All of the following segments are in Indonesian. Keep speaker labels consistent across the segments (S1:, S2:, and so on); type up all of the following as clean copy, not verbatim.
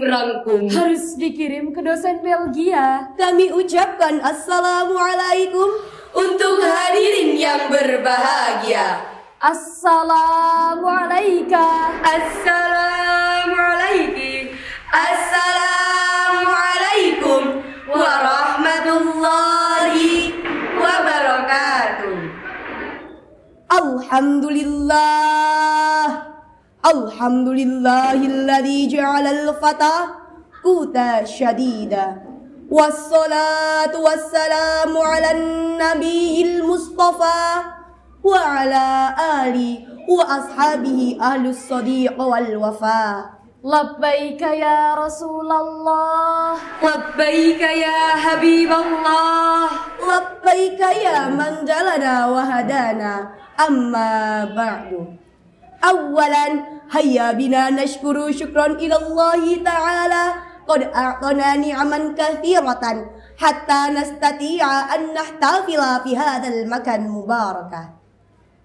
S1: merangkum.
S2: Harus dikirim ke dosen Belgia.
S1: Kami ucapkan Assalamualaikum untuk hadirin yang berbahagia.
S2: Assalamualaikum.
S1: Assalamualaikum. Assalamualaikum warahmatullahi wabarakatuh. Alhamdulillahilladzi ja'alal fata quta syadida. Wassalatu wassalamu ala nabiyil mustafa wa ala ali wa ashabihi ahlus sadiq wal wafa.
S2: Labbaika ya Rasulullah.
S1: Labbaika ya Habiballah. Labbaika ya man jalana wa hadana. Amma ba'du. Awalan hayya bina nashkuru syukran ilallahi ta'ala qad a'tana ni'aman kathiratan hatta nastati'a an nahtafila fi hadzal makan mubarakah.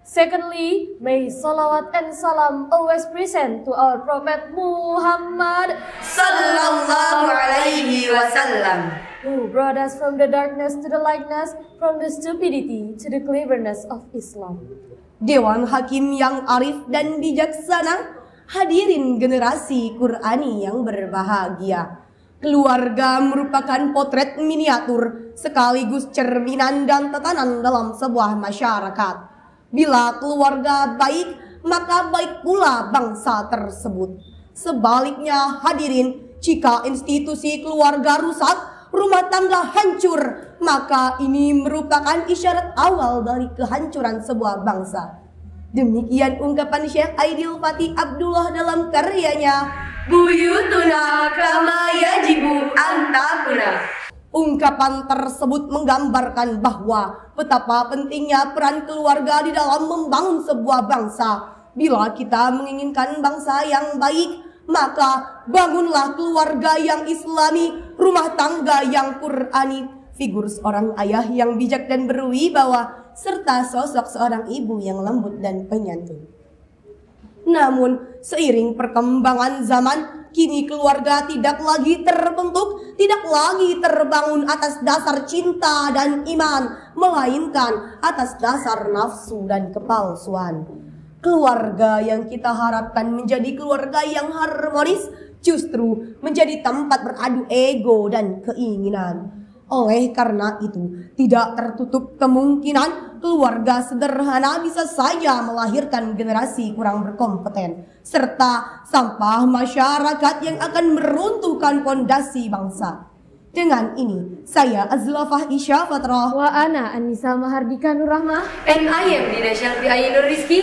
S2: Secondly, may salawat and salam always present to our Prophet Muhammad
S1: sallallahu alaihi wasallam,
S2: who brought us from the darkness to the lightness, from the stupidity to the cleverness of Islam.
S1: Dewan Hakim yang arif dan bijaksana, hadirin generasi Qur'ani yang berbahagia. Keluarga merupakan potret miniatur sekaligus cerminan dan tatanan dalam sebuah masyarakat. Bila keluarga baik, maka baik pula bangsa tersebut. Sebaliknya hadirin, jika institusi keluarga rusak, rumah tangga hancur, maka ini merupakan isyarat awal dari kehancuran sebuah bangsa. Demikian ungkapan Syekh Aidil Fatih Abdullah dalam karyanya Buyutuna kama yajibu antakuna. Ungkapan tersebut menggambarkan bahwa betapa pentingnya peran keluarga di dalam membangun sebuah bangsa. Bila kita menginginkan bangsa yang baik, maka bangunlah keluarga yang islami, rumah tangga yang Qur'ani, figur seorang ayah yang bijak dan berwibawa, serta sosok seorang ibu yang lembut dan penyantun. Namun, seiring perkembangan zaman, kini keluarga tidak lagi terbentuk, tidak lagi terbangun atas dasar cinta dan iman, melainkan atas dasar nafsu dan kepalsuan. Keluarga yang kita harapkan menjadi keluarga yang harmonis justru menjadi tempat beradu ego dan keinginan. Oleh karena itu, tidak tertutup kemungkinan keluarga sederhana bisa saja melahirkan generasi kurang berkompeten, serta sampah masyarakat yang akan meruntuhkan fondasi bangsa. Dengan ini, saya Azlafah Isya Fatrah.
S2: Wa ana Anissa Mahardika Nurrahmah.
S1: And I am Dina Syalfi Ainur Rizki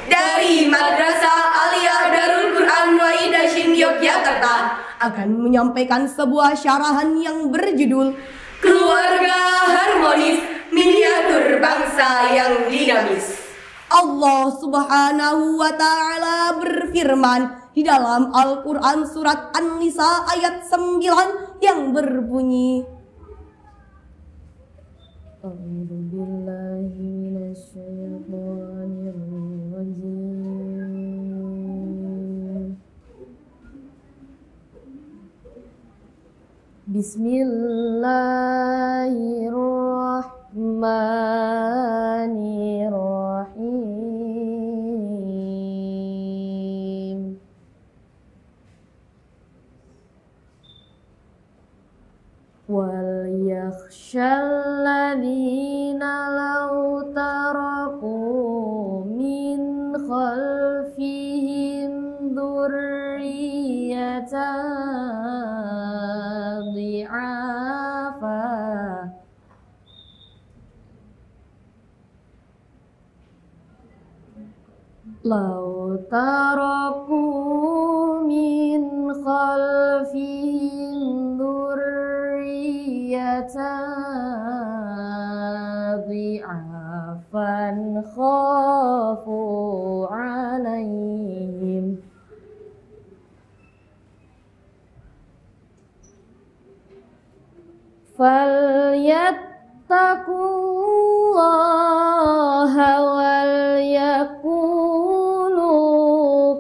S1: dari Madrasah Aliyah Darul Quran Wahid Hasyim Yogyakarta akan menyampaikan sebuah syarahan yang berjudul Keluarga Harmonis, Miniatur Bangsa yang Dinamis. Allah Subhanahu wa Ta'ala berfirman di dalam Al-Quran surat An-Nisa ayat 9 yang berbunyi,
S2: Bismillahirrahmanirrahim. Wal yakhshal ladina law taraku min khalfihim dhurriyatan dhi'afa law taraku min khalfihim dhurriyatan dhi'afan khafu alaihim falyattaqullaha wal yakulu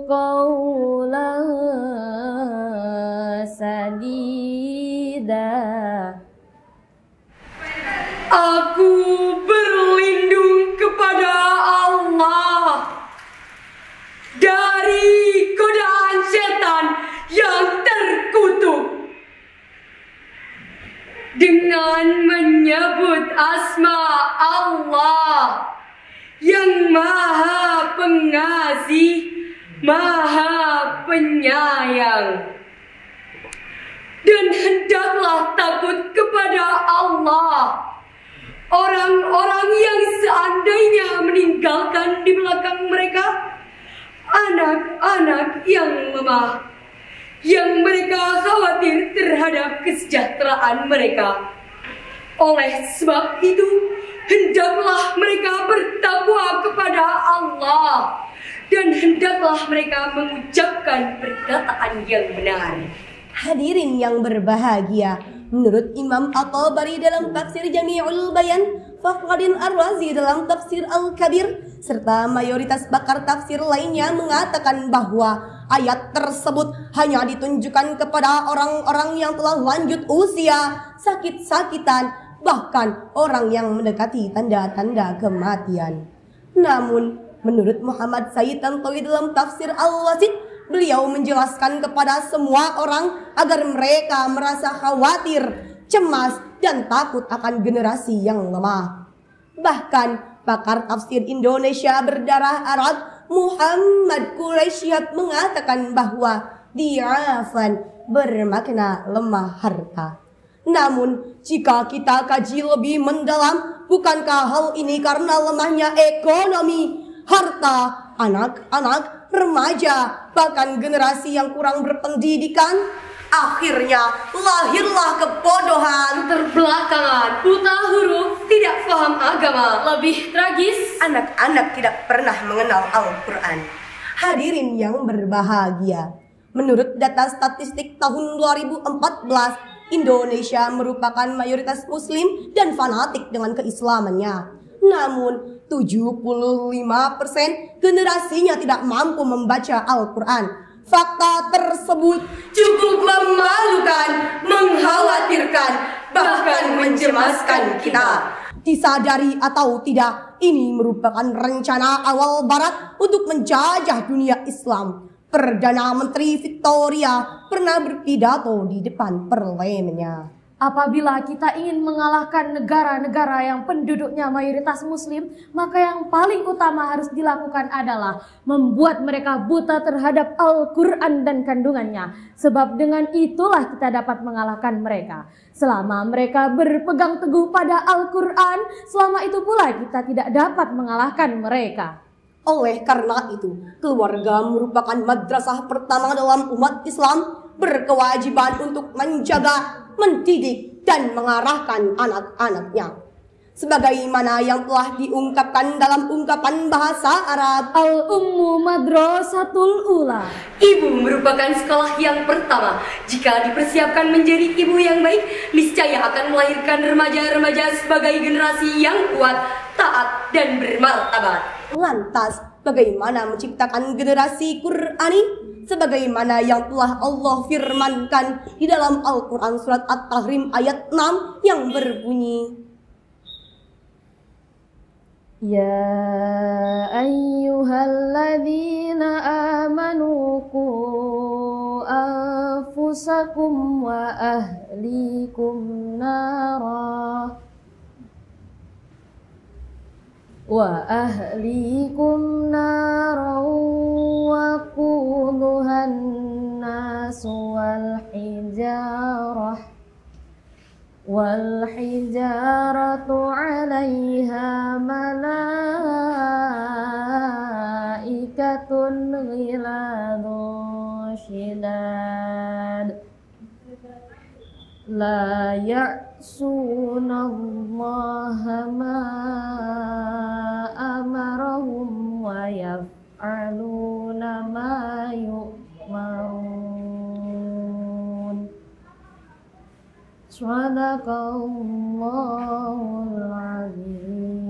S2: qawlan hadida.
S3: Aku berlindung kepada Allah dari godaan setan yang terkutuk dengan menyebut asma Allah yang Maha Pengasih, Maha Penyayang. Dan hendaklah takut kepada Allah orang-orang yang seandainya meninggalkan di belakang mereka anak-anak yang lemah, yang mereka khawatir terhadap kesejahteraan mereka. Oleh sebab itu, hendaklah mereka bertakwa kepada Allah dan hendaklah mereka mengucapkan perkataan yang benar.
S1: Hadirin yang berbahagia, menurut Imam At-Tabari dalam tafsir Jami'ul Bayan, Fakhruddin Ar-Razi dalam tafsir Al-Kabir, serta mayoritas pakar tafsir lainnya mengatakan bahwa ayat tersebut hanya ditunjukkan kepada orang-orang yang telah lanjut usia, sakit-sakitan, bahkan orang yang mendekati tanda-tanda kematian. Namun, menurut Muhammad Sayyid Tantawi dalam tafsir Al-Wasit, beliau menjelaskan kepada semua orang agar mereka merasa khawatir, cemas, dan takut akan generasi yang lemah. Bahkan, pakar tafsir Indonesia berdarah Arab Muhammad Quraisyhab mengatakan bahwa di'afan bermakna lemah harta. Namun, jika kita kaji lebih mendalam, bukankah hal ini karena lemahnya ekonomi, harta, anak-anak, remaja, bahkan generasi yang kurang berpendidikan? Akhirnya lahirlah kebodohan,
S3: Terbelakangan, buta huruf, tidak paham agama. Lebih tragis,
S1: anak-anak tidak pernah mengenal Al-Quran. Hadirin yang berbahagia, menurut data statistik tahun 2014, Indonesia merupakan mayoritas muslim dan fanatik dengan keislamannya. Namun 75% generasinya tidak mampu membaca Al-Quran. Fakta tersebut cukup memalukan, mengkhawatirkan, bahkan mencemaskan kita. Disadari atau tidak, ini merupakan rencana awal Barat untuk menjajah dunia Islam. Perdana Menteri Victoria pernah berpidato di depan parlemennya.
S2: Apabila kita ingin mengalahkan negara-negara yang penduduknya mayoritas muslim, maka yang paling utama harus dilakukan adalah membuat mereka buta terhadap Al-Quran dan kandungannya. Sebab dengan itulah kita dapat mengalahkan mereka. Selama mereka berpegang teguh pada Al-Quran, selama itu pula kita tidak dapat mengalahkan mereka.
S1: Oleh karena itu, keluarga merupakan madrasah pertama dalam umat Islam, berkewajiban untuk menjaga, mendidik, dan mengarahkan anak-anaknya. Sebagaimana yang telah diungkapkan dalam ungkapan bahasa Arab,
S2: Al-Ummu Madrasatul Ula.
S3: ibu merupakan sekolah yang pertama. Jika dipersiapkan menjadi ibu yang baik, niscaya akan melahirkan remaja-remaja sebagai generasi yang kuat, taat, dan bermartabat.
S1: Lantas, bagaimana menciptakan generasi Qur'ani? Sebagaimana yang telah Allah firmankan di dalam Al-Quran surat At-Tahrim ayat 6 yang berbunyi,
S2: Ya ayyuhalladzina amanu qu anfusakum wa ahlikum nara wa quduhan nas wal hijaratu 'alaiha malaikatun ghiladun shidad la ya'sunallaha ma amarahum wa yaf'aluna ma yu'marun. Sadaqallahul azim.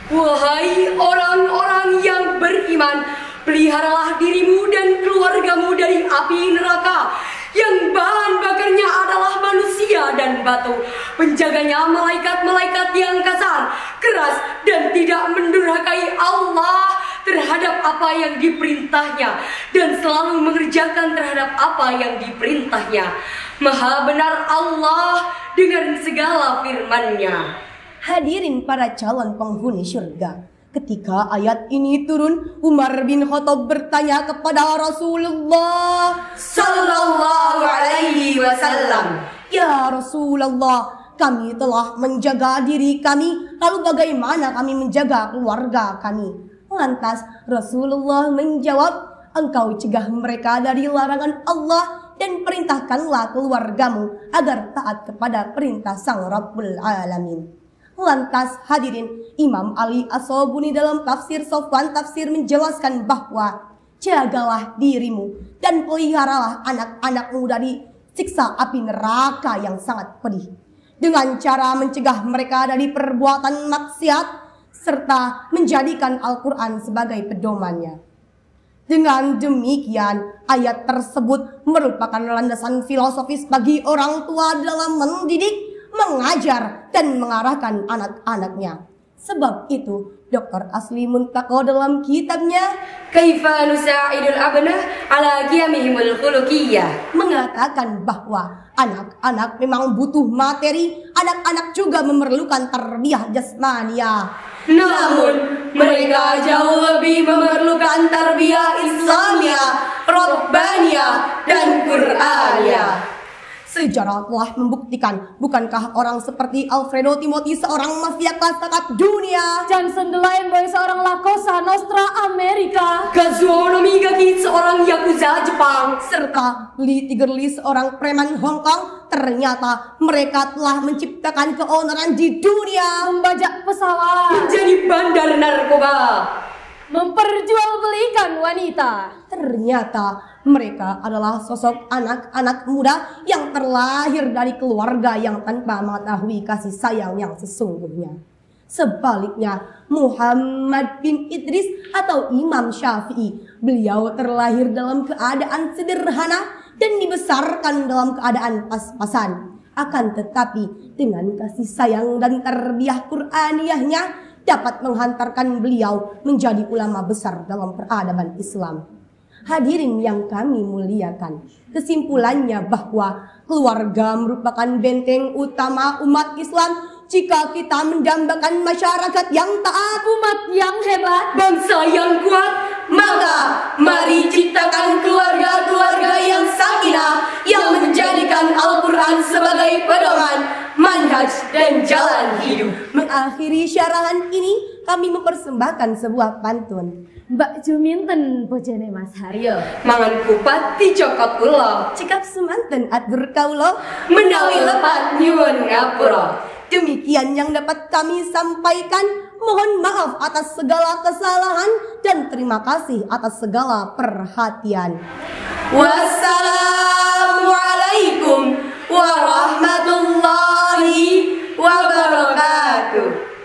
S3: Wahai orang-orang yang beriman, peliharalah dirimu dan keluargamu dari api neraka yang bahan bakarnya adalah manusia dan batu. Penjaganya malaikat-malaikat yang kasar, keras, dan tidak mendurhakai Allah terhadap apa yang diperintahnya dan selalu mengerjakan terhadap apa yang diperintahnya. Maha benar Allah dengan segala firman-Nya.
S1: Hadirin para calon penghuni surga, ketika ayat ini turun, Umar bin Khattab bertanya kepada Rasulullah
S3: Sallallahu alaihi wasallam,
S1: "Ya Rasulullah, kami telah menjaga diri kami, lalu bagaimana kami menjaga keluarga kami?" Lantas Rasulullah menjawab, "Engkau cegah mereka dari larangan Allah dan perintahkanlah keluargamu agar taat kepada perintah Sang Rabbul Alamin." Lantas hadirin, Imam Ali As-Sabuni dalam tafsir Sofwan Tafsir menjelaskan bahwa jagalah dirimu dan peliharalah anak-anakmu dari siksa api neraka yang sangat pedih, dengan cara mencegah mereka dari perbuatan maksiat serta menjadikan Al-Quran sebagai pedomannya. Dengan demikian, ayat tersebut merupakan landasan filosofis bagi orang tua dalam mendidik, mengajar, dan mengarahkan anak-anaknya. Sebab itu, Dr. Asli Muntaqo dalam kitabnya
S3: Kaifa Nusa'idul Abnah ala Qiyamihimul Khuluqiyah
S1: mengatakan bahwa anak-anak memang butuh materi, anak-anak juga memerlukan tarbiyah jasmaniah.
S3: Namun mereka jauh lebih memerlukan tarbiyah Islamiyah, Rabbaniyah, dan Qur'aniyah.
S1: Sejarah telah membuktikan, bukankah orang seperti Alfredo Timothy seorang mafia kelas kakap dunia,
S2: Johnson Delaine Boy seorang La Cosa Nostra Amerika,
S3: Kazuo Nomigaki seorang Yakuza Jepang,
S1: serta Lee Tiger Lee seorang preman Hong Kong, ternyata mereka telah menciptakan keonaran di dunia,
S2: membajak pesawat,
S3: menjadi bandar narkoba,
S2: memperjualbelikan wanita.
S1: Ternyata mereka adalah sosok anak-anak muda yang terlahir dari keluarga yang tanpa mengetahui kasih sayang yang sesungguhnya. Sebaliknya, Muhammad bin Idris atau Imam Syafi'i, beliau terlahir dalam keadaan sederhana dan dibesarkan dalam keadaan pas-pasan. Akan tetapi dengan kasih sayang dan tarbiyah Qur'aniyahnya dapat menghantarkan beliau menjadi ulama besar dalam peradaban Islam. Hadirin yang kami muliakan, kesimpulannya bahwa keluarga merupakan benteng utama umat Islam. Jika kita mendambakan masyarakat yang taat,
S2: Umat yang hebat,
S3: bangsa yang kuat, maka mari ciptakan keluarga-keluarga yang sakinah, yang menjadikan Al-Quran sebagai pedoman, manhaj, dan jalan hidup.
S1: Mengakhiri syarahan ini, kami mempersembahkan sebuah pantun.
S2: Mbak Juminten bojone Mas Haryo,
S3: Mangan kupat dicokot ulo,
S1: Cekap semanten atur kaulo,
S3: menawi lepat nyuwun ngapura.
S1: Demikian yang dapat kami sampaikan. Mohon maaf atas segala kesalahan dan terima kasih atas segala perhatian.
S3: Wassalamualaikum warahmatullahi wabarakatuh.